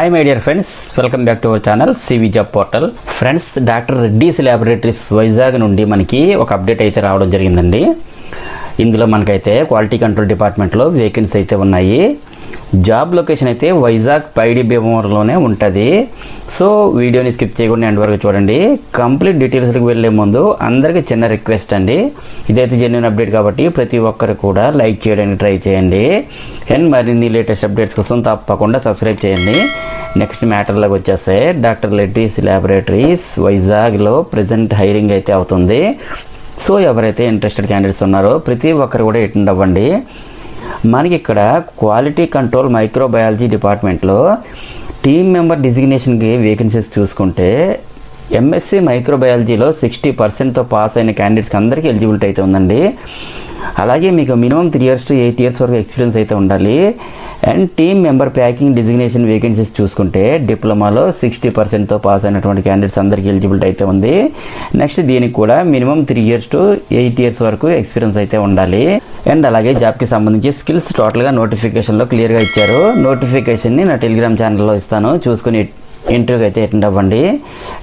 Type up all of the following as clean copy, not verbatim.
Hi my dear friends, welcome back to our channel CV job portal. Friends, doctor Reddy's laboratories Vizag నుండి మనకి ఒక update అయితే రావడం జరిగిందండి. ఇందులో మనకైతే క్వాలిటీ కంట్రోల్ డిపార్ట్మెంట్లో వేకెన్సీ అయితే ఉన్నాయి. జాబ్ లొకేషన్ అయితే వైజాగ్ పైడి భీమవరంలోనే ఉంటుంది. సో వీడియోని స్కిప్ చేయకుండా ఎండ్ వరకు చూడండి. కంప్లీట్ డీటెయిల్స్కి వెళ్ళే ముందు అందరికీ చిన్న రిక్వెస్ట్ అండి, ఇదైతే జెన్యూన్ అప్డేట్ కాబట్టి ప్రతి ఒక్కరు కూడా లైక్ చేయడానికి ట్రై చేయండి. అండ్ మరిన్ని లేటెస్ట్ అప్డేట్స్ కోసం తప్పకుండా సబ్స్క్రైబ్ చేయండి. నెక్స్ట్ మ్యాటర్లోకి వచ్చేస్తే డాక్టర్ రెడ్డీస్ ల్యాబొరేటరీస్ వైజాగ్లో ప్రజెంట్ హైరింగ్ అయితే అవుతుంది. సో ఎవరైతే ఇంట్రెస్టెడ్ క్యాండిడేట్స్ ఉన్నారో ప్రతి ఒక్కరు కూడా అటెండ్ అవ్వండి. మనకి ఇక్కడ క్వాలిటీ కంట్రోల్ మైక్రోబయాలజీ డిపార్ట్మెంట్లో టీమ్ మెంబర్ డిజిగ్నేషన్కి వేకెన్సీస్ చూసుకుంటే ఎంఎస్సి మైక్రోబయాలజీలో 60%తో పాస్ అయిన క్యాండిడేట్స్కి అందరికీ ఎలిజిబిలిటీ అయితే ఉందండి. అలాగే మీకు మినిమం 3 years to 8 years వరకు ఎక్స్పీరియన్స్ అయితే ఉండాలి. And team member packing designation vacancies చూసుకుంటే డిప్లొమాలో 60%తో పాస్ అయినటువంటి క్యాండిడేట్స్ అందరికీ ఎలిజిబిలిటీ అయితే ఉంది. నెక్స్ట్ దీనికి కూడా మినిమం 3 years to 8 years వరకు ఎక్స్పీరియన్స్ అయితే ఉండాలి. అండ్ అలాగే జాబ్కి సంబంధించి స్కిల్స్ టోటల్గా నోటిఫికేషన్లో క్లియర్గా ఇచ్చారు. నోటిఫికేషన్ని నా టెలిగ్రామ్ ఛానల్లో ఇస్తాను, చూసుకుని ఇంటర్వ్యూకి అయితే అటెండ్ అవ్వండి.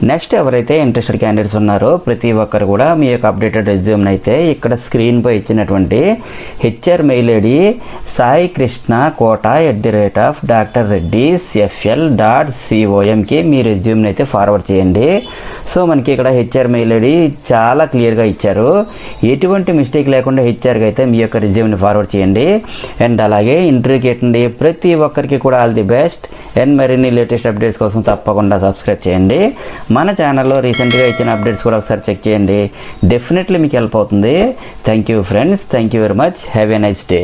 నెక్స్ట్ ఎవరైతే ఇంట్రెస్టెడ్ క్యాండిడేట్స్ ఉన్నారో ప్రతి ఒక్కరు కూడా మీ యొక్క అప్డేటెడ్ రెజ్యూమ్ని అయితే ఇక్కడ స్క్రీన్పై ఇచ్చినటువంటి HR mail ID Sai Krishna Kota @drreddy's.fl.comకి మీ రెజ్యూమ్ని అయితే ఫార్వర్డ్ చేయండి. సో మనకి ఇక్కడ హెచ్ఆర్ మెయిల్ ఐడి చాలా క్లియర్గా ఇచ్చారు. ఎటువంటి మిస్టేక్ లేకుండా హెచ్ఆర్కి అయితే మీ యొక్క రెజ్యూమ్ని ఫార్వర్డ్ చేయండి. అండ్ అలాగే ఇంటర్వ్యూకి అటెండ్ అయ్యే ప్రతి ఒక్కరికి కూడా ఆల్ ది బెస్ట్. అండ్ మరిన్ని లేటెస్ట్ అప్డేట్స్ కోసం తప్పకుండా సబ్స్క్రైబ్ చేయండి. మన ఛానల్లో రీసెంట్గా ఇచ్చిన అప్డేట్స్ కూడా ఒకసారి చెక్ చేయండి. డెఫినెట్లీ మీకు హెల్ప్ అవుతుంది. Thank you friends, thank you very much. Have a nice day.